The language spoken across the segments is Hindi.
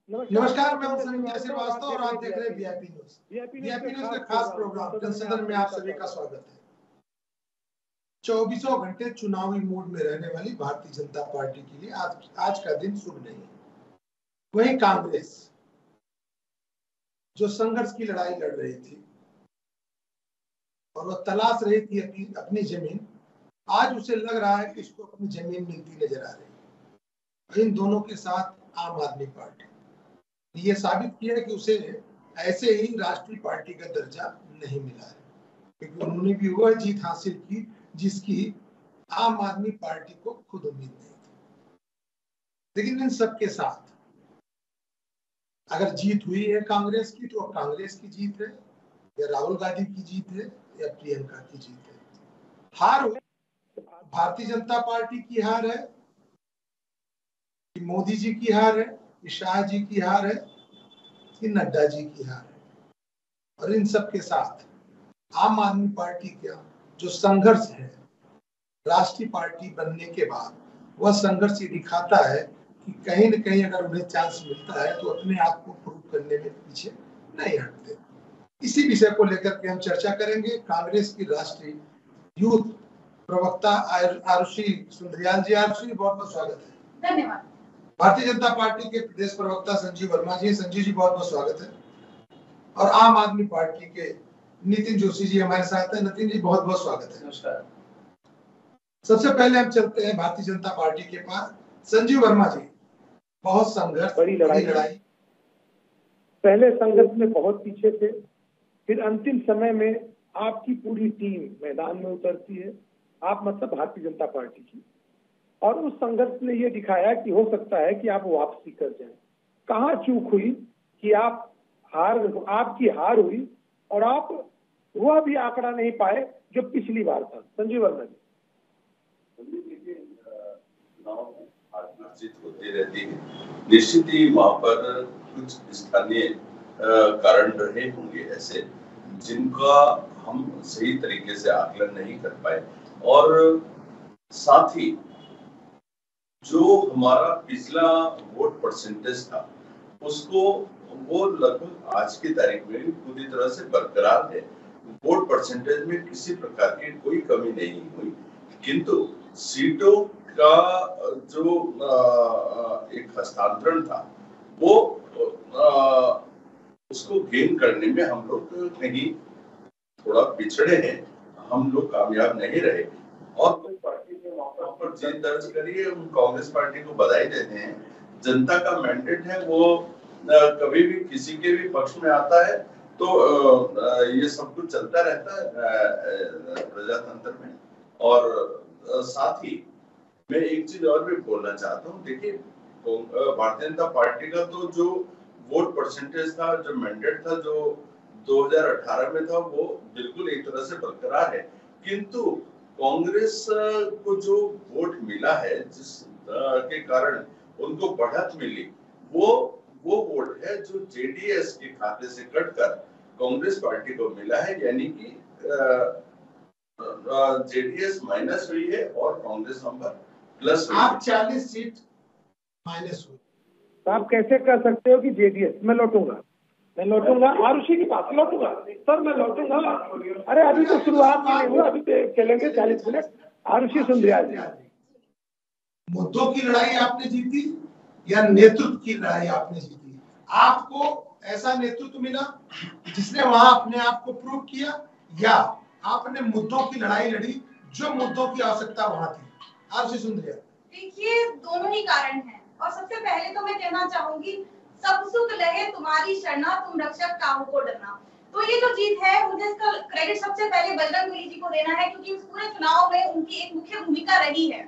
नमस्कार, मैं हूं संजय श्रीवास्तव और आप देख रहे हैं वीआईपी न्यूज। वीआईपी न्यूज का खास प्रोग्राम जनसदन में आप सभी का स्वागत है। 24 घंटे चुनावी मूड में रहने वाली भारतीय जनता पार्टी के लिए आज का दिन शुभ नहीं है। वहीं कांग्रेस जो संघर्ष की लड़ाई लड़ रही थी और वह तलाश रही थी अपनी जमीन, आज उसे लग रहा है कि उसको अपनी जमीन मिलती नजर आ रही है। इन दोनों के साथ आम आदमी पार्टी ये साबित किया कि उसे ऐसे ही राष्ट्रीय पार्टी का दर्जा नहीं मिला है, क्योंकि उन्होंने भी वह जीत हासिल की जिसकी आम आदमी पार्टी को खुद उम्मीद नहीं थी। लेकिन इन सब के साथ अगर जीत हुई है कांग्रेस की, तो कांग्रेस की जीत है या राहुल गांधी की जीत है या प्रियंका की जीत है। हार भारतीय जनता पार्टी की हार है कि मोदी जी की हार है कि शाह जी की हार है कि नड्डा जी की हार है। और इन सब के साथ आम आदमी पार्टी का जो संघर्ष है राष्ट्रीय पार्टी बनने के बाद, वह संघर्ष ये दिखाता है कि कहीं न कहीं अगर उन्हें चांस मिलता है तो अपने आप को प्रूव करने में पीछे नहीं हटते। इसी विषय को लेकर के हम चर्चा करेंगे। कांग्रेस की राष्ट्रीय यूथ प्रवक्ता आरुषि सुंदरियाल जी, आरुषि बहुत बहुत स्वागत है। धन्यवाद। भारतीय जनता पार्टी के प्रदेश प्रवक्ता संजीव वर्मा जी, संजीव जी बहुत बहुत स्वागत है। और आम आदमी पार्टी के नितिन जोशी जी हमारे साथ हैं। नितिन जी बहुत बहुत स्वागत है। नमस्कार। सबसे पहले हम चलते हैं भारतीय जनता पार्टी के पास। संजीव वर्मा जी, बहुत संघर्ष, बड़ी लड़ाई। पहले संघर्ष में बहुत पीछे थे, फिर अंतिम समय में आपकी पूरी टीम मैदान में उतरती है, आप मतलब भारतीय जनता पार्टी की, और उस संघर्ष ने ये दिखाया कि हो सकता है कि आप वापसी कर जाएं। कहाँ चूक हुई कि आपकी हार हुई और आप वह भी आंकड़ा नहीं पाए जो पिछली बार था। संजीव वर्मा जी। चुनाव में हार जीत होती रहती है, निश्चित ही वहां पर कुछ स्थानीय कारण रहे होंगे ऐसे जिनका हम सही तरीके से आकलन नहीं कर पाए, और साथ ही जो हमारा पिछला वोट परसेंटेज था उसको वो लगभग आज की तारीख में पूरी तरह से बरकरार है। वोट परसेंटेज में किसी प्रकार की कोई कमी नहीं हुई, किंतु सीटों का जो एक हस्तांतरण था वो उसको गेन करने में हम लोग कहीं थोड़ा पिछड़े हैं, हम लोग कामयाब नहीं रहे। और पार्टी ने वहां पर जीत दर्ज करी है, उन कांग्रेस पार्टी को बधाई देते हैं। जनता का मैंडेट है, वो कभी भी किसी के भी पक्ष में आता है तो ये सब कुछ चलता रहता है प्रजातंत्र में। और साथ ही मैं एक चीज और भी बोलना चाहता हूँ। देखिए, भारतीय जनता पार्टी का तो जो वोट परसेंटेज था, जो मैंडेट था, जो 2018 में था, वो बिल्कुल एक तरह से बरकरार है, किंतु कांग्रेस को जो वोट मिला है, जिस के कारण उनको बढ़त मिली, वो वोट है जो जेडीएस के खाते से कटकर कांग्रेस पार्टी को मिला है, यानी कि जेडीएस माइनस हुई है और कांग्रेस नंबर प्लस हुई है। आप 40 सीट माइनस हुई, तो आप कैसे कर सकते हो कि जेडीएस? मैं लौटूंगा आरुषि के पास लौटूंगा सर, मैं लौटूंगा। अरे अभी तो शुरुआत नहीं हुआ, अभी तो चलेंगे 40 मिनट। आरुषि सुंदरियाल जी, मुद्दों की लड़ाई आपने जीती या नेतृत्व की लड़ाई आपने जीती? आपको ऐसा नेतृत्व मिला जिसने वहां अपने आप को प्रूव किया, या आपने मुद्दों की लड़ाई लड़ी जो मुद्दों की आवश्यकता वहां थी? आरुषि सुंदरियाल। देखिए, दोनों ही कारण हैं, और सबसे पहले तो मैं कहना चाहूंगी, सब सुख लहे तुम्हारी शरणा, तुम रक्षक काहू को डरना। तो ये जो जीत है, मुझे इसका क्रेडिट सबसे पहले बजरंगबली जी को देना है, क्योंकि इस पूरे चुनाव में उनकी एक मुख्य भूमिका रही है।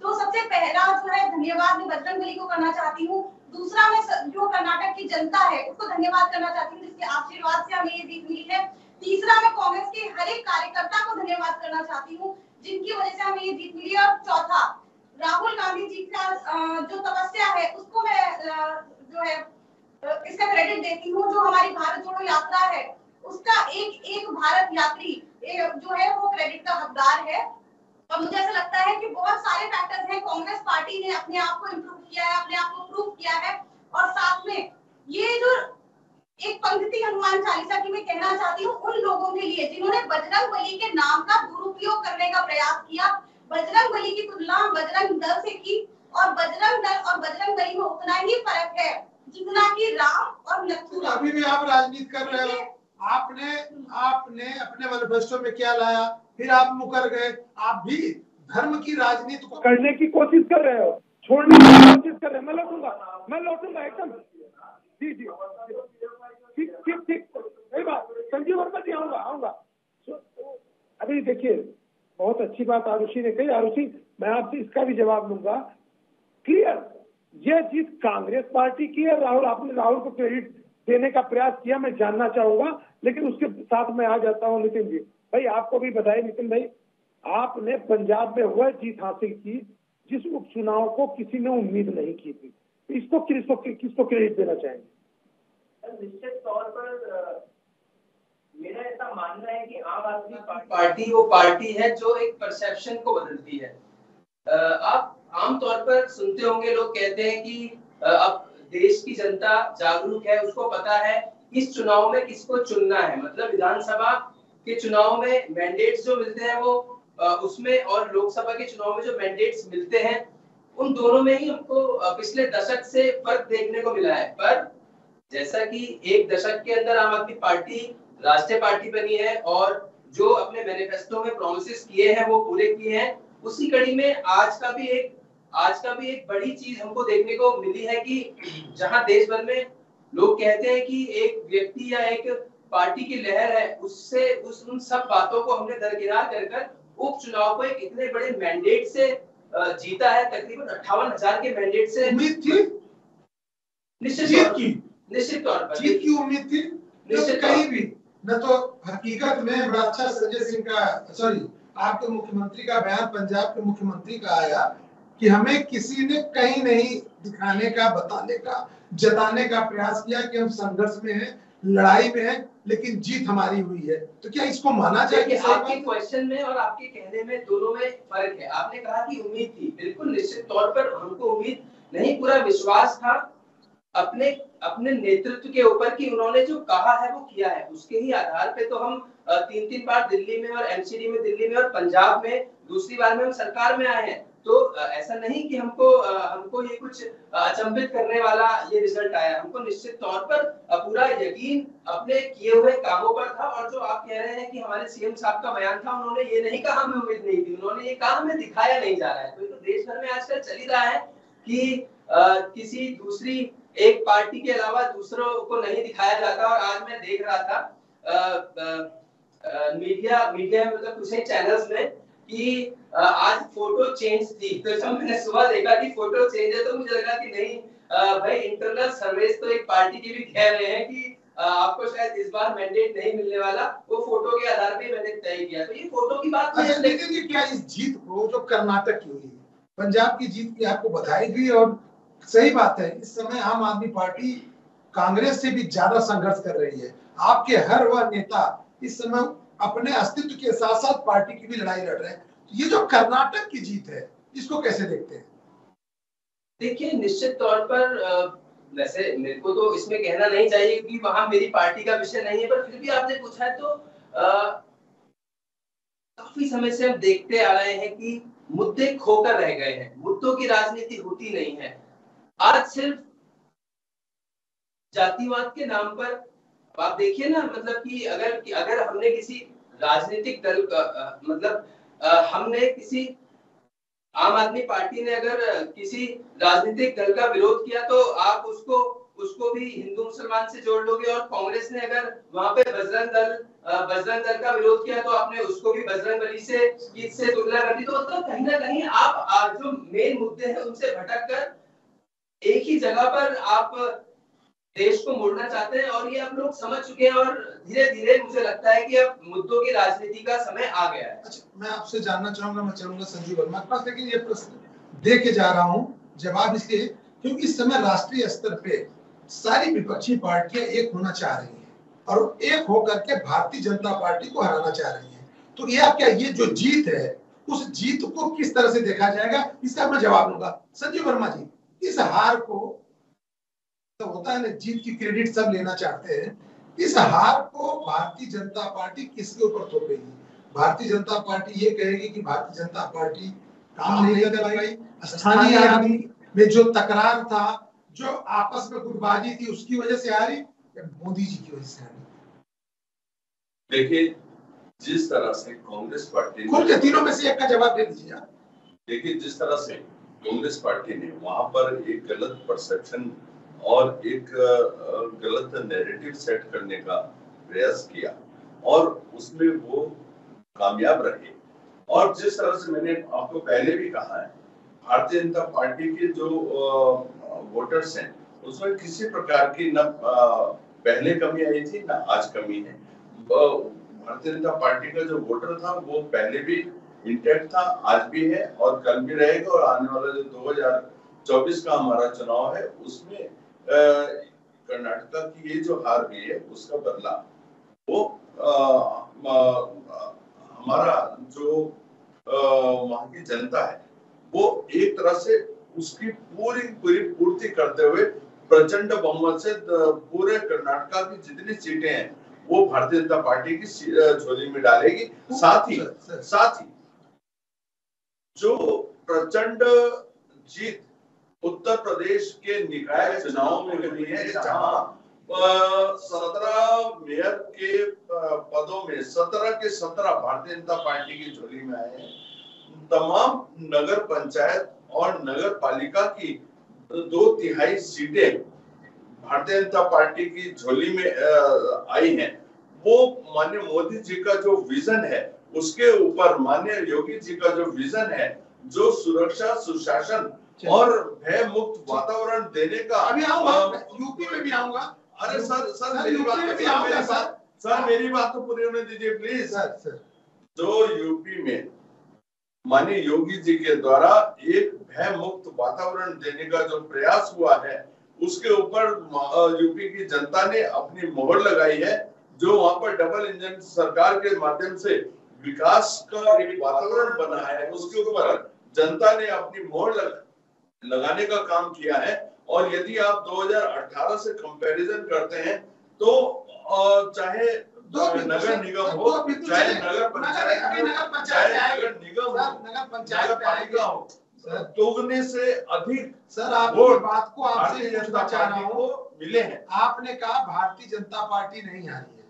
तो सबसे पहला जो है धन्यवाद मैं बजरंगबली को करना चाहती हूँ। दूसरा, मैं जो कर्नाटक की जनता है उसको धन्यवाद करना चाहती हूँ, जिसके आशीर्वाद से हमें ये जीत मिली है। तीसरा, मैं कांग्रेस के हर एक कार्यकर्ता को धन्यवाद करना चाहती हूँ, जिनकी वजह से हमें ये जीत मिली है। और चौथा, राहुल गांधी जी का जो तपस्या है उसको मैं जो है इसका क्रेडिट देती हूँ। जो हमारी भारत जोड़ो यात्रा है उसका एक भारत यात्री जो है वो क्रेडिट का हकदार है। और मुझे ऐसा लगता है कि बहुत सारे फैक्टर्स हैं। कांग्रेस पार्टी ने अपने आप को इम्प्रूव किया है, अपने आप को प्रूव किया है, और साथ में अपने लिए, जिन्होंने बजरंग बली के नाम का दुरुपयोग करने का प्रयास किया। बजरंग बली की तुलना बजरंग दल से की, और बजरंग दल और बजरंग बली में उतना ही फर्क है जितना कि राम और लक्ष्मण। अभी भी आप राजनीति कर रहे हो। आपने अपने मैनिफेस्टो में क्या लाया, फिर आप मुकर गए। आप भी धर्म की राजनीति को करने की कोशिश कर रहे हो, छोड़ने की कोशिश कर रहे हैं। मैं लौटूंगा एकदम। जी जी, ठीक ठीक ठीक, सही बात। संजीव वर्मा जी, आऊंगा। अभी देखिए, बहुत अच्छी बात आरुषि ने कही। आरुषि, मैं आपसे इसका भी जवाब लूंगा। क्लियर, ये जीत कांग्रेस पार्टी की है। आपने राहुल को क्रेडिट देने का प्रयास किया, मैं जानना चाहूंगा। लेकिन उसके साथ मैं आ जाता हूँ नितिन जी। भाई आपको भी बधाई नितिन भाई, आपने पंजाब में वह जीत हासिल की जिस उपचुनाव को किसी ने उम्मीद नहीं की थी। इसको किसको क्रेडिट देना चाहेंगे? निश्चित तौर पर मेरा ऐसा मानना है कि आम आदमी पार्टी वो पार्टी है जो एक परसेप्शन को बदलती है। आप आमतौर पर सुनते होंगे, लोग कहते हैं कि अब देश की जनता जागरूक है, उसको पता है इस चुनाव में किसको चुनना है। मतलब विधानसभा के चुनाव में मैंडेट्स जो मिलते हैं वो उसमें, और लोकसभा के चुनाव में जो मैंडेट्स मिलते हैं उन दोनों में ही हमको पिछले दशक से फर्क देखने को मिला है। पर जैसा कि एक दशक के अंदर आम आदमी पार्टी राष्ट्रीय पार्टी बनी है और जो अपने मैनिफेस्टो में प्रॉमिसेस किए हैं वो पूरे किए हैं, उसी कड़ी में आज का भी एक बड़ी चीज हमको देखने को मिली है कि जहां देश भर में लोग कहते हैं कि एक व्यक्ति या एक पार्टी की लहर है, उससे उन सब बातों को हमने दरकिनार कर उपचुनाव को एक इतने बड़े मैंडेट से जीता है। तकरीबन 58,000 के मैंडेट से उम्मीद थी, निश्चित तौर पर जीत की उम्मीद थी। निश्चित कहीं भी न तो हकीकत में बड़ा अच्छा संजय सिंह का, सॉरी, आपके मुख्यमंत्री का बयान, पंजाब के मुख्यमंत्री का आया कि हमें किसी ने कहीं नहीं दिखाने का, बताने का, जताने का प्रयास किया कि हम संघर्ष में हैं, लड़ाई में हैं, लेकिन जीत हमारी हुई है। तो क्या इसको माना जाए कि आपके क्वेश्चन में और आपके कहने में दोनों में फर्क है। आपने कहा कि उम्मीद थी, बिल्कुल निश्चित तौर पर हमको उम्मीद नहीं, पूरा विश्वास था अपने नेतृत्व के ऊपर कि उन्होंने जो कहा है वो किया है। उसके ही आधार पे तो हम 3 बार दिल्ली में और एमसीडी में दिल्ली में और पंजाब में दूसरी बार में हम सरकार में आए हैं। तो ऐसा नहीं कि हमको ये कुछ अचंभित करने वाला ये रिजल्ट आया। हमको निश्चित तौर पर पूरा यकीन अपने किए हुए कामों पर था। और जो आप कह रहे हैं कि हमारे सीएम साहब का बयान था, उन्होंने ये नहीं कहा हमें उम्मीद नहीं थी, उन्होंने ये कहा हमें दिखाया नहीं जा रहा है। तो देश भर में आजकल चल ही रहा है कि किसी दूसरी एक पार्टी के अलावा दूसरों को नहीं दिखाया जाता। और आज मैं देख रहा था मीडिया में, मतलब कुछ चैनल्स में, कि आज फोटो चेंज थी। तो जब मैंने सुबह देखा कि फोटो चेंज है तो मुझे लगा कि नहीं भाई, इंटरनल सर्वेस तो एक पार्टी की भी कह रहे हैं कि आपको शायद इस बार मैंडेट नहीं मिलने वाला। वो फोटो के आधार पे मैंने तय किया। तो ये फोटो की बात नहीं है। लेकिन क्या इस जीत को, जो कर्नाटक की हुई, पंजाब की जीत की आपको बधाई दी, और सही बात है, इस समय आम आदमी पार्टी कांग्रेस से भी ज्यादा संघर्ष कर रही है। आपके हर वह नेता इस समय अपने अस्तित्व के साथ साथ पार्टी की भी लड़ाई लड़ रहे हैं। ये जो कर्नाटक की जीत है, इसको कैसे देखते हैं? देखिए, निश्चित तौर पर वैसे मेरे को तो इसमें कहना नहीं चाहिए कि वहां मेरी पार्टी का विषय नहीं है, पर फिर भी आपने पूछा है तो काफी समय से हम देखते आ रहे हैं कि मुद्दे खोकर रह गए हैं, मुद्दों की राजनीति होती नहीं है। आज सिर्फ जातिवाद के नाम पर आप देखिए ना, मतलब कि अगर हमने किसी राजनीतिक दल का हमने किसी आम आदमी पार्टी ने अगर किसी राजनीतिक दल का विरोध किया तो आप उसको भी हिंदू मुसलमान से जोड़ लोगे। और कांग्रेस ने अगर वहां पे बजरंग दल का विरोध किया तो आपने उसको भी बजरंग बली से तुलना कर दी। तो मतलब कहीं ना कहीं आप जो मेन मुद्दे हैं उनसे भटक कर एक ही जगह पर आप देश को मोड़ना चाहते हैं। और ये आप लोग समझ चुके हैं और धीरे धीरे मुझे लगता है कि अब मुद्दों की राजनीति का समय आ गया है। अच्छा, मैं आपसे जानना चाहूंगा, मैं चलूंगा संजीव वर्मा के पास, लेकिन ये प्रश्न दे के जा रहा हूँ जवाब इसके, क्योंकि इस समय राष्ट्रीय स्तर पे सारी विपक्षी पार्टियां एक होना चाह रही हैं और एक होकर के भारतीय जनता पार्टी को हराना चाह रही हैं। तो ये जो जीत है, उस जीत को किस तरह से देखा जाएगा, इसका मैं जवाब दूंगा। संजीव वर्मा जी, इस हार को तो होता है ना, जीत की क्रेडिट सब लेना चाहते हैं, इस हार को भारतीय जनता पार्टी किसके ऊपर थोपेगी? भारतीय जनता पार्टी ये कहेगी कि भारतीय जनता पार्टी काम नहीं कर पाई, स्थानीय आदमी में जो तकरार था, जो आपस में गुटबाजी थी, उसकी वजह से हारी या मोदी जी की वजह से हारी? देखिए, जिस तरह से कांग्रेस पार्टी खुल के तीनों में से एक का जवाब दे दीजिए। देखिए, जिस तरह से कांग्रेस पार्टी ने वहां पर एक गलत परसेप्शन और एक गलत नैरेटिव सेट करने का प्रयास किया और उसमें वो कामयाब रहे। और जिस तरह से मैंने आपको पहले भी कहा है, भारतीय जनता पार्टी के जो वोटर्स हैं उसमें किसी प्रकार की न पहले कमी आई थी न आज कमी है। भारतीय जनता पार्टी का जो वोटर था वो पहले भी इंटैक्ट था, आज भी है और कल भी रहेगा। और आने वाला जो 2024 का हमारा चुनाव है उसमें कर्नाटका की ये जो हार हुई है उसका बदला वो हमारा जो वहां की जनता है वो एक तरह से उसकी पूरी पूर्ति करते हुए प्रचंड बहुमत से पूरे कर्नाटका की जितनी सीटें हैं वो भारतीय जनता पार्टी की झोली में डालेगी। साथ ही जो प्रचंड जीत उत्तर प्रदेश के निकाय चुनाव में हुई है, जहां 17 मेयर के पदों में 17 के 17 भारतीय जनता पार्टी की झोली में आए हैं। तमाम नगर पंचायत और नगर पालिका की 2/3 सीटें भारतीय जनता पार्टी की झोली में आई हैं। वो माननीय मोदी जी का जो विजन है उसके ऊपर माननीय योगी जी का जो विजन है, जो सुरक्षा सुशासन और भय मुक्त वातावरण देने का। अभी आऊंगा, यूपी में भी आऊंगा। अरे सर मेरी बात तो पूरी होने दीजिए प्लीज। जो यूपी में माननीय योगी जी के द्वारा एक भय मुक्त वातावरण देने का जो प्रयास हुआ है उसके ऊपर यूपी की जनता ने अपनी मोहर लगाई है। जो वहां पर डबल इंजन सरकार के माध्यम से विकास का एक वातावरण बना है उसके ऊपर जनता ने अपनी मोहर लगाने का काम किया है। और यदि आप 2018 से कंपैरिजन करते हैं तो चाहे नगर निगम हो, चाहे नगर पालिका हो, दोगुने से अधिक सर आपकी बात को आपसे पूछना चाह रहा हूँ, मिले हैं। आपने कहा भारतीय जनता पार्टी नहीं आ रही है,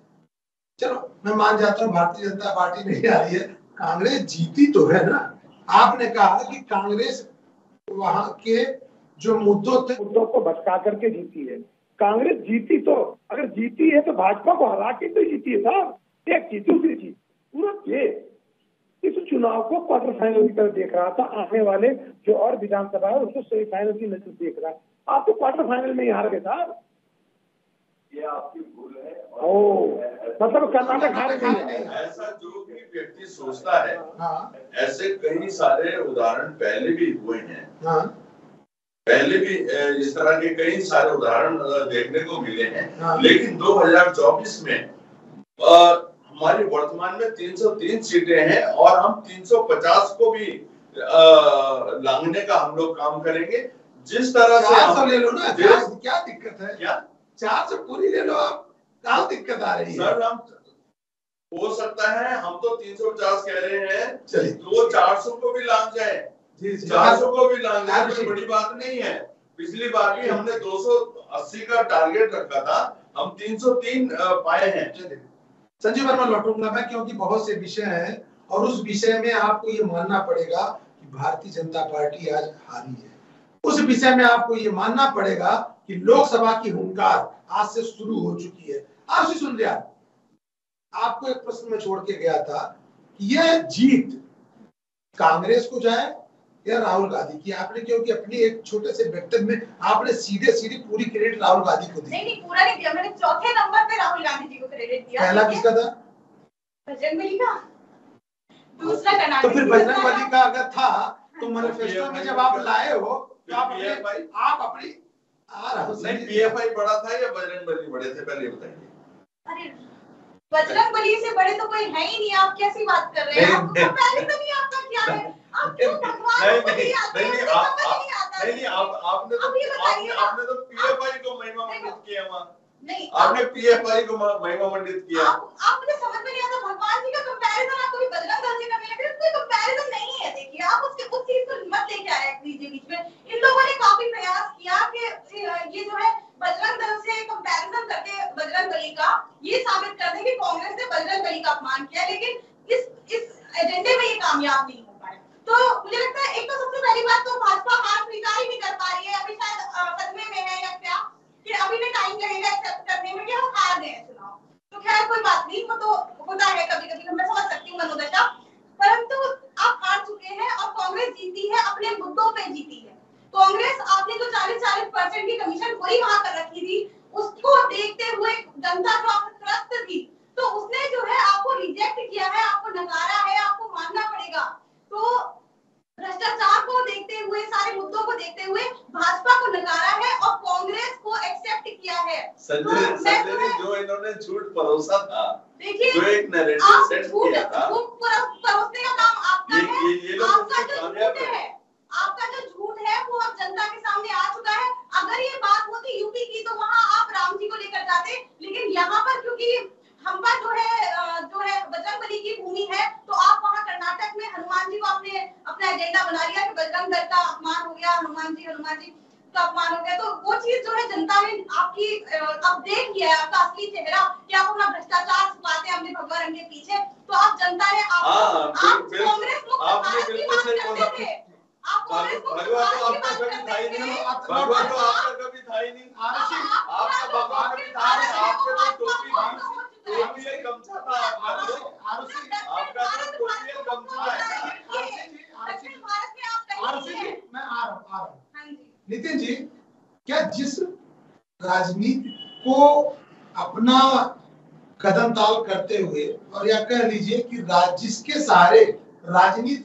चलो मैं मान जाता हूँ भारतीय जनता पार्टी नहीं आ रही है, कांग्रेस जीती तो है ना। आपने कहा कि कांग्रेस वहां के जो मुद्दों को भटका करके जीती है। कांग्रेस जीती तो अगर जीती है तो भाजपा को हरा के तो जीती है साहब, एक जीत दूसरी जीत। पूरा ये इस चुनाव को क्वार्टर फाइनल की तरह देख रहा था, आने वाले जो और विधानसभा है उसको सेमीफाइनल की नजर देख रहा है। आप तो क्वार्टर फाइनल में ही हार गए साहब, ये आपकी भूल है। मतलब कर्नाटक हार गई। ऐसा जो भी व्यक्ति सोचता है, ऐसे कई सारे उदाहरण पहले भी हुए हैं। पहले भी इस तरह के कई सारे उदाहरण देखने को मिले हैं। लेकिन 2024 में हमारी वर्तमान में 303 सीटें हैं और हम 350 को भी लांघने का हम लोग काम करेंगे। जिस तरह से 400 ले लो ना, क्या दिक्कत है? क्या 400 पूरी ले लो, आप कहाँ दिक्कत आ रही है? सर हम हो सकता है हम तो 350 कह रहे हैं, चलिए तो 400 को भी लांघ जाए, 400 को भी लांघ जाए, कोई बड़ी बात नहीं है। पिछली बार भी हमने 280 का टारगेट रखा था, हम 303 पाए हैं। संजीव वर्मा लौटूंगा मैं, क्योंकि बहुत से विषय हैं और उस विषय में आपको ये मानना पड़ेगा कि भारतीय जनता पार्टी आज हारी है। उस विषय में आपको ये मानना पड़ेगा कि लोकसभा की हुंकार आज से शुरू हो चुकी है। आप सुन लिया, आपको एक प्रश्न में छोड़ के गया था कि यह जीत कांग्रेस को जाए या राहुल गांधी की। आपने क्योंकि अपनी एक छोटे से वक्तव्य में आपने सीधे पूरी क्रेडिट राहुल गांधी को दी। नहीं पूरा नहीं दिया, मैंने चौथे नंबर पे राहुल गांधी जी को क्रेडिट दिया। पहला किसका था? बजरंगबली का। दूसरा कर्नाटक। तो फिर बजरंगबली का अगर था तो मैनिफेस्टो में जब आप लाए हो तो आप अपनी नहीं, पीएफआई बड़ा था या बजरंगबली बड़े थे, पहले बताइए। अरे बजरंगबली से बड़े तो कोई है ही नहीं, आप कैसी बात कर रहे हैं? आपको पहले तो नहीं आता क्या है? आप क्यों भगवान को नहीं आते? नहीं, आपने तो पीएफआई को महिमा मंडित किया वहां। नहीं आपने पीएफआई को महिमा मंडित किया। आप मुझे समझ में नहीं आता, भगवान जी का कंपैरिजन आप कभी बजरंग दल से करने लगे, कोई कंपैरिजन नहीं है। देखिए आप उस चीज को मत लेके आए बीच में। इन लोगों ने काफी प्रयास किया कि ये जो है बजरंग दल से कंपैरिजन करके बजरंग बली का ये साबित कर दें कि कांग्रेस ने बजरंग बली का अपमान किया, लेकिन इस एजेंडे में ये कामयाब नहीं हो पाए। तो मुझे लगता है एक तो सबसे पहली बात तो भाजपा हार स्वीकार ही नहीं कर पा रही है, अभी शायद सदमे में है या क्या, कि अभी भी टाइम लगेगा एक्सेप्ट करने में कि हम हार गए चुनाव। तो खैर कोई बात नहीं, वो तो होता है कभी-कभी, मैं समझ सकती हूँ मनोदशा, परंतु आप हार चुके हैं और कांग्रेस जीती है, अपने मुद्दों पे जीती है। कांग्रेस आपने जो 40% की कमीशन खोरी वहां कर रखी थी, उसको देखते हुए जनता जो आपसे त्रस्त थी, तो उसने जो है आपको रिजेक्ट किया है, आपको नकारा है, आपको मानना पड़ेगा। तो भ्रष्टाचार को देखते हुए, सारे मुद्दों को देखते हुए भाजपा को नकारा है और कांग्रेस को एक्सेप्ट किया है। संजय जो इन्होंने झूठ परोसा था, देखिए जो एक नैरेटिव सेट किया था, परोसने का काम आपका है, ये लोग आपका जो झूठ है, आपका जो झूठ है वो अब जनता के सामने आ चुका है। अगर ये बात होती यूपी की तो वहाँ आप राम जी को लेकर जाते, लेकिन यहाँ पर क्योंकि हम पर जो है बजरंग बली की भूमि है, तो आप वहाँ कर्नाटक में हनुमान जी को आपने अपना एजेंडा बना लिया कि बजरंग दल का अपमान हो गया, हनुमान जी का अपमान हो गया। तो वो चीज जो है जनता ने आपकी अब देख लिया है, आपका असली चेहरा, कि आप अपना भ्रष्टाचार छुपाते हैं अपने भगवा रंग के पीछे। तो आप जनता ने आप कांग्रेस मुक्त भारत की बात करते थे, आप कांग्रेस मुक्त भारत की बात करते थे, भगवा तो आपका कभी था ही नहीं। आपका भगवा कभी था नहीं, आपके तो टोपी है, गमछा था आपका, आपका तो टोपी है, गमछा है। मैं आ रहा हूँ नितिन जी, क्या जिस राजनीति को अपना कदम ताल करते हुए, और या कह लीजिए कि जिसके सहारे राजनीति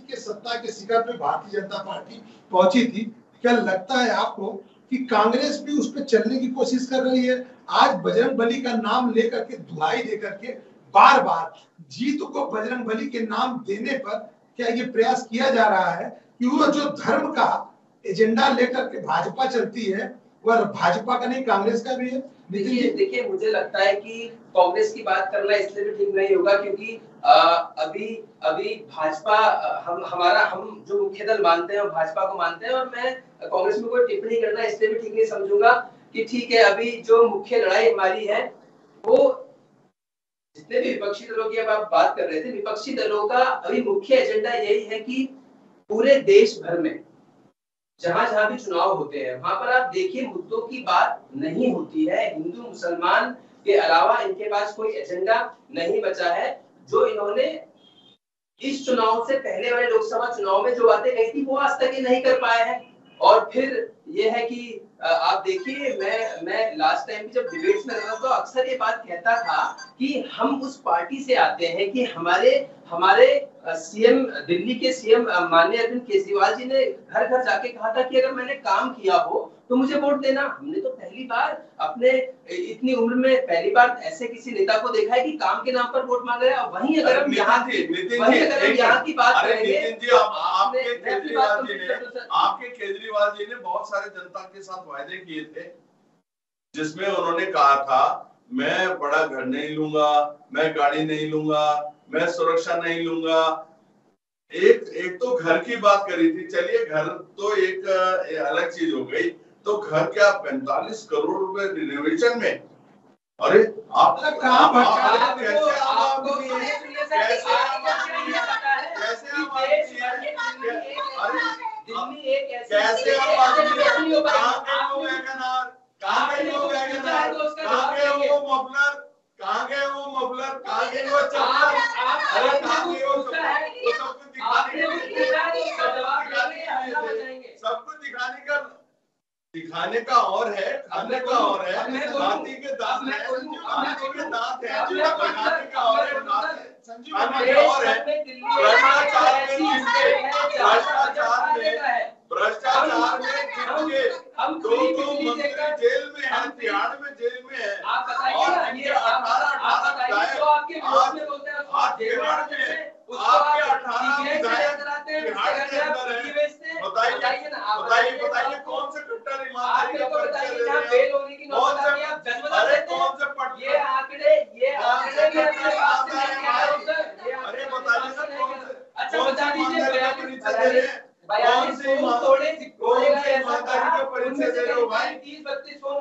के सत्ता के शिखर पे भारतीय जनता पार्टी पहुंची थी, क्या लगता है आपको कि कांग्रेस भी उस पर चलने की कोशिश कर रही है? आज बजरंग बली का नाम लेकर के, दुहाई देकर के, बार बार जीत को बजरंग बली के नाम देने पर क्या ये प्रयास किया जा रहा है कि वो जो धर्म का एजेंडा लेकर के भाजपा चलती है वह भाजपा का नहीं कांग्रेस का भी है? देखिए मुझे लगता है कि कांग्रेस की बात करना इसलिए भी ठीक नहीं होगा क्योंकि अभी भाजपा हम जो मुख्य दल मानते हैं भाजपा को मानते हैं, और मैं कांग्रेस में कोई टिप्पणी करना इसलिए भी ठीक नहीं समझूंगा कि ठीक है, अभी जो मुख्य लड़ाई हमारी है वो जितने भी विपक्षी दलों की अब आप बात कर रहे थे, विपक्षी दलों का अभी मुख्य एजेंडा यही है कि पूरे देश भर में जहां भी चुनाव होते हैं वहां पर आप देखिए मुद्दों की बात नहीं होती है। हिंदू मुसलमान के अलावा इनके पास कोई एजेंडा नहीं बचा है। जो इन्होंने इस चुनाव से पहले वाले लोकसभा चुनाव में जो बातें कही थी वो आज तक ये नहीं कर पाए हैं। और फिर ये है कि आप देखिए, मैं लास्ट टाइम भी जब डिबेट्स में रहा तो अक्सर ये बात कहता था कि हम उस पार्टी से आते हैं कि हमारे सीएम, दिल्ली के सीएम माननीय अरविंद केजरीवाल जी ने घर घर जाके कहा था कि अगर मैंने काम किया हो तो मुझे वोट देना। हमने तो पहली बार अपने इतनी उम्र में पहली बार ऐसे किसी नेता को देखा है कि काम के नाम पर वोट मांग रहे हैं। वहीं अगर हम यहाँ की बात करेंगे, आपके केजरीवाल जी ने बहुत सारे जनता के साथ वायदे किए थे जिसमें उन्होंने कहा था मैं बड़ा घर नहीं लूंगा, मैं गाड़ी नहीं लूंगा, मैं सुरक्षा नहीं लूंगा। एक तो घर की बात करी थी, चलिए घर तो एक अलग चीज हो गई, तो घर क्या 45 करोड़ रुपए रिनोवेशन में? अरे आप कहाँ गए वो मफलर, कहाँ गए वो चप्पल? अरे कहाँ गए वो सबको दिखाने का और है, खाने का और है, हाथी के दांत है, हाथी के दांत है, दिखाने का और है, खाने का और है। भ्रष्टाचार में हम दो मंत्री जेल में है, तिहाड़ में जेल में है, और ये 18 बताइए कौन से कट्टर ईमानदारी का परिचय दे रहे हैं?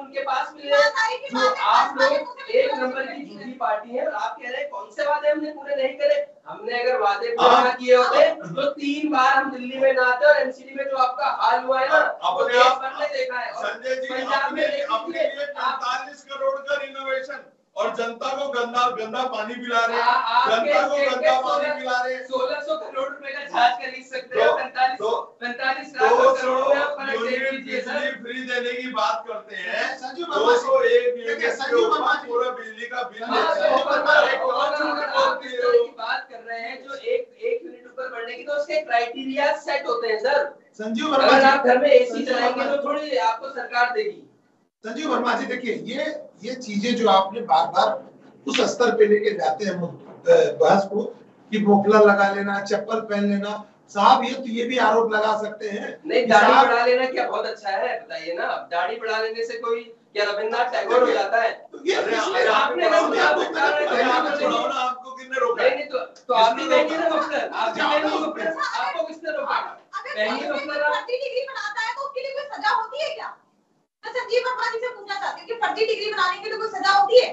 उनके पास मिले। जो आप लोग एक नंबर की झूठी पार्टी है और आप कह रहे हैं कौन से वादे हमने पूरे नहीं करे। हमने अगर वादे पूरे ना किए होते तो 3 बार हम दिल्ली में ना आते और एमसीडी में जो आपका हाल हुआ है ना अपने आप ने देखा है। संजय जी पंजाब में अपने लिए 45 करोड़ का रिनोवेशन और जनता को गंदा पानी पिला रहे हैं, जनता को गंदा पानी पिला रहे हैं। 1600 करोड़ रुपए का जहाज खरीद सकते हैं। 45 लाख करोड़ में आप बिजली फ्री देने की बात करते हैं। 201 पूरा बिजली का बिल बात कर रहे हैं जो एक यूनिट ऊपर बढ़ने की तो उसके क्राइटेरिया सेट होते हैं सर। संजीव अगर वर्मा आप घर में एसी चलाएंगे तो थोड़ी आपको सरकार देगी। संजीव वर्मा जी देखिए ये चीजें जो आपने बार बार उस स्तर पे लेके जाते हैं बहस को कि मोफलर लगा लेना, चप्पल पहन लेना, साहब ये भी आरोप लगा सकते हैं। नहीं, दाढ़ी बढ़ा लेना क्या बहुत अच्छा है बताइए ना। दाढ़ी बढ़ा लेने से कोई क्या रविन्द्रनाथ टैगोर हो जाता है? आपने आपको किसने रोका? नहीं तो आप भी पहनिए ना मफलर। आप भी पहनिए मफलर। आपको किसने रोका? पहनिए मफलर। फर्जी डिग्री बनाता है तो उसके लिए कोई सजा होती है क्या? मैं संजीव वर्मा जी से पूछना चाहती हूँ कि फर्जी डिग्री बनाने के लिए कोई सजा होती है?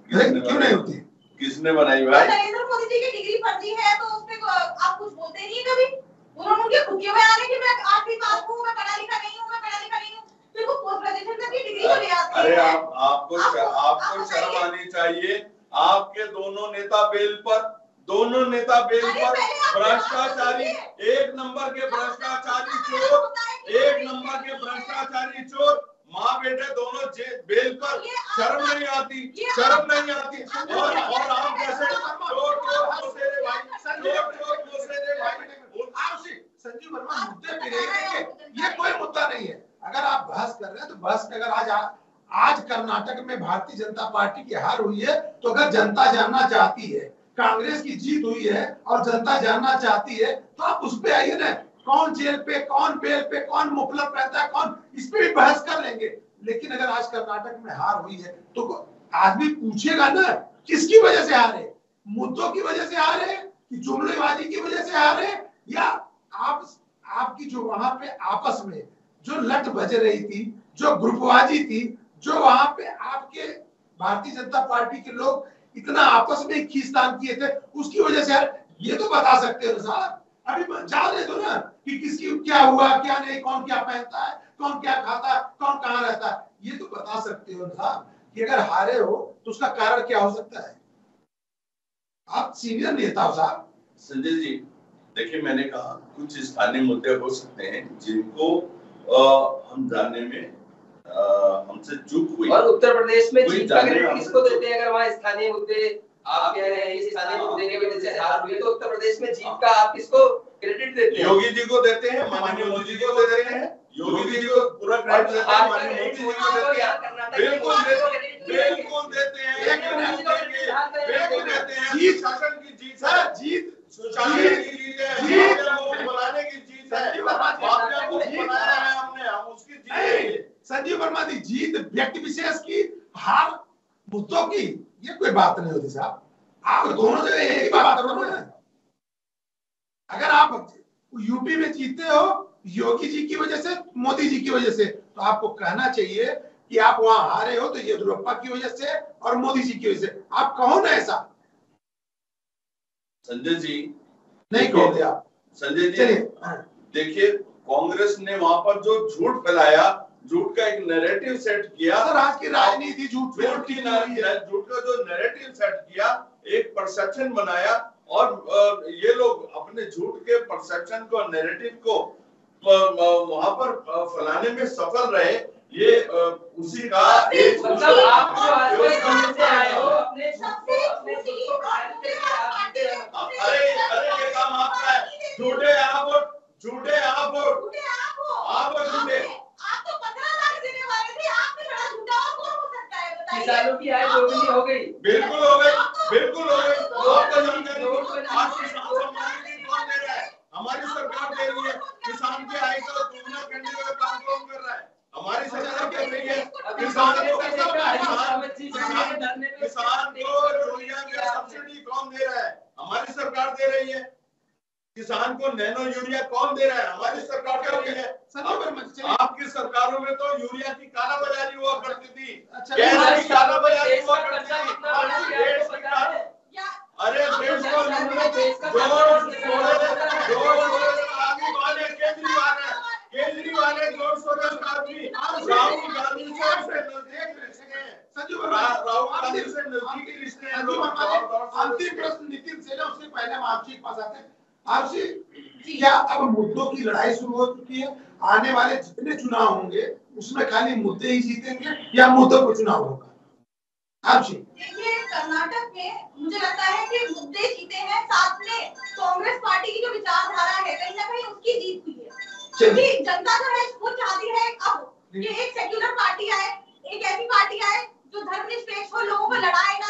क्यों नहीं होती? किसने बनाई भाई? नरेंद्र मोदी जी की डिग्री फर्जी है तो उसपे आप कुछ बोलते नहीं है कभी। उन्होंने उनके खुद के बयान है कि मैं 8वीं पास हूँ, मैं पढ़ा लिखा नहीं हूँ, मैं पढ़ा लिखा नहीं हूँ। फिर वो पोस्ट ग्रेजुएशन करके डिग्री को ले आते हैं। अरे आपको शर्म आनी चाहिए। आपके दोनों नेता बेल पर भ्रष्टाचारी, एक नंबर के भ्रष्टाचारी चोर, माँ बेटे दोनों बेल पर। शर्म नहीं आती। और आप जैसे चोर भाई। संजीव वर्मा मुद्दे पे रहिए। ये कोई मुद्दा नहीं है। अगर आप बहस कर रहे हैं तो बहस में अगर आज कर्नाटक में भारतीय जनता पार्टी की हार हुई है तो अगर जनता जानना चाहती है, कांग्रेस की जीत हुई है और जनता जानना चाहती है तो आप उस पे आइए ना। कौन जेल पे, कौन बेल पे, कौन मुफलर पहनता है, कौन, इस पे भी बहस कर लेंगे। लेकिन अगर आज कर्नाटक में हार हुई है तो आदमी पूछेगा ना किसकी वजह से हारे? मुद्दों की वजह से हारे कि जुमलेबाजी की वजह से हारे, या आपकी जो वहां पे आपस में जो लट बज रही थी, जो ग्रुपबाजी थी, जो वहां पे आपके भारतीय जनता पार्टी के लोग इतना आपस में खींचतान किए थे, उसकी वजह से यार ये तो बता सकते हो साहब। अभी जाने दो ना कि किसकी क्या हुआ क्या नहीं, कौन क्या पहनता है, कौन क्या खाता है, कौन कहाँ रहता है, ये तो बता सकते हो साहब कि अगर हारे हो तो उसका कारण क्या हो सकता है। आप सीनियर नेता हो साहब। संजय जी देखिए, मैंने कहा कुछ स्थानीय मुद्दे हो सकते हैं जिनको हम जानने में हमसे चूक हुई। और उत्तर प्रदेश में जीत का क्रेडिट किसको देते हैं? अगर वहाँ स्थानीय मुद्दे आप कह रहे हैं इस स्थानीय मुद्दे की वजह से हार हुई तो उत्तर प्रदेश में जीत का आप किसको क्रेडिट देते हैं? योगी जी को देते हैं, माननीय मोदी जी को देते हैं। योगी जी को पूरा क्रेडिट देते हैं, माननीय मोदी जी को देते हैं। बिल्कुल देते हैं, बिल्कुल देते हैं। जीत शासन की जीत है, जीत सुशासन की जीत है, बनाने की जीत है, माफिया को बनाया है हमने, हम उसकी जीत है। संजीव वर्मा जी, जीत व्यक्ति विशेष की, हार मुद्दों की, ये कोई बात नहीं होती साहब। आप दोनों जो एक ही बात करो ना। अगर आप यूपी में जीते हो योगी जी की वजह से, मोदी जी की वजह से, तो आपको कहना चाहिए कि आप वहां हारे हो तो येदियुरप्पा की वजह से और मोदी जी की वजह से। आप कहो ना ऐसा। संजय जी नहीं कहोगे आप। संजय जी देखिए, कांग्रेस ने वहां पर जो झूठ फैलाया, झूठ का एक नैरेटिव सेट किया। सर आज की राजनीति झूठ का जो नैरेटिव सेट किया, एक परसेप्शन बनाया और ये लोग अपने झूठ के परसेप्शन को, नैरेटिव को वहां पर फैलाने में सफल रहे। ये उसी का एक मतलब आप जो आज से आए हो अपने अरे ये काम आपका है। झूठे आप झूठे आप तो 15 लाख देने वाले थे, आपने बड़ा झूठा और कौन हो सकता है बताइए। किसानों की आय दोगुनी हो गई। बिल्कुल हो गई। आपका जानकारी आज किसान सम्मान निधि कौन दे रहा है? हमारी सरकार दे रही है। किसान की आय को दोगुना करने का काम कौन कर रहा है? हमारी सरकार कर रही है। किसान को यूरिया की सब्सिडी कौन दे रहा है? हमारी सरकार दे रही है। किसान को नैनो यूरिया कौन दे रहा है? हमारी सरकार कर रही है। आपकी सरकारों में तो यूरिया की कालाबाजारी हुआ करती थी, गैस की कालाबाजारी हुआ करती थी। अरे देश को केजरीवाल है, जोर सोरेश आदमी, राहुल गांधी से नजदीकी रिश्ते हैं। अंतिम प्रश्न नितिन से, उससे पहले हम आपसी के पास आते हैं। आपसी, क्या अब मुद्दों की लड़ाई शुरू हो चुकी है? आने वाले जितने चुनाव होंगे उसमें खाली मुद्दे ही जीतेंगे या मुद्दों पर चुनाव होगा? आपसी, देखिए कर्नाटक में मुझे लगता है कि मुद्दे जीते हैं, साथ में कांग्रेस पार्टी की जो विचारधारा है कहीं ना कहीं उसकी जीत हुई है, क्योंकि जनता जो है वो चाहती है अब कि एक सेक्युलर पार्टी आए, एक ऐसी पार्टी आए जो धर्मनिरपेक्ष हो, लोगों को लड़ाए ना,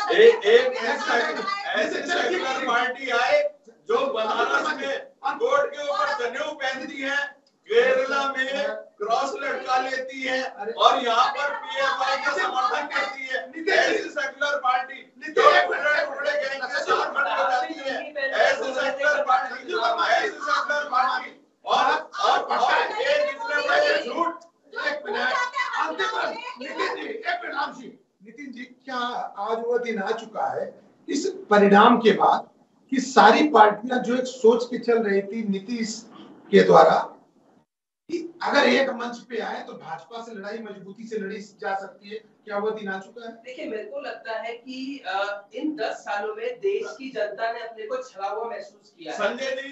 ऐसे सेक्युलर पार्टी आए जो बनारस में कोर्ट के ऊपर जनेऊ पहनती है, केरला में क्रॉस लटका लेती है और यहाँ पर पीएफआई का समर्थन करती है। ऐसी सेक्युलर पार्टी जो टुकड़े गैंग के साथ खड़ी हो जाती है, ऐसी सेक्युलर पार्टी, ऐसी सेक्युलर पार्टी और एक इसमें बड़े झूठ। नितिन जी, क्या आज वो दिन आ चुका है इस परिणाम के बाद कि सारी पार्टियां जो एक सोच के चल रही थी नीतीश के द्वारा कि अगर एक मंच पे आए तो भाजपा से लड़ाई मजबूती से लड़ी जा सकती है, क्या वो दिन आ चुका है? देखिए, मेरे को लगता है कि इन 10 सालों में देश की जनता ने अपने को छला हुआ महसूस किया है। संजय जी,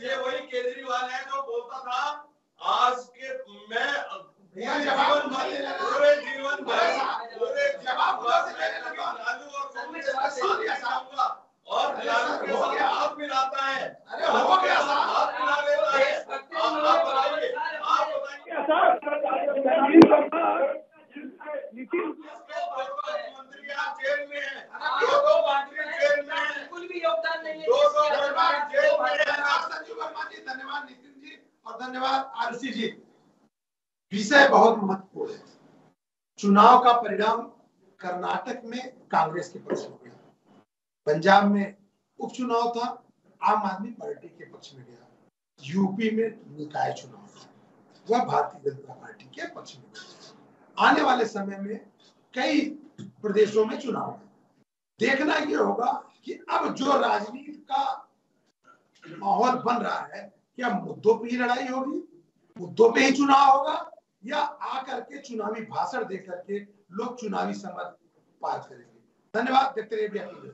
ये वही केजरीवाल है जो बोलता था आज के मैं पूरे जीवन और हाथ मिलाता है। अरे हो गया हाथ मिला लेता है। आप बताइए मंत्री आप जेल में हैं, दो मंत्री जेल में हैं, बिल्कुल भी योगदान नहीं है। दो जेल में हैं। संजीव वर्मा जी धन्यवाद, नितिन जी और धन्यवाद आरुषि जी। विषय बहुत महत्वपूर्ण है। चुनाव का परिणाम कर्नाटक में कांग्रेस के पक्ष में गया, पंजाब में उपचुनाव था, आम आदमी पार्टी के पक्ष में गया, यूपी में निकाय चुनाव था, वह भारतीय जनता पार्टी के पक्ष में गया। आने वाले समय में कई प्रदेशों में चुनाव है। देखना ये होगा कि अब जो राजनीति का माहौल बन रहा है, क्या मुद्दों पे ही लड़ाई होगी, मुद्दों पे ही चुनाव होगा, या आकर के चुनावी भाषण देकर के लोग चुनावी समझ पार करेंगे? धन्यवाद। देखते रहिए।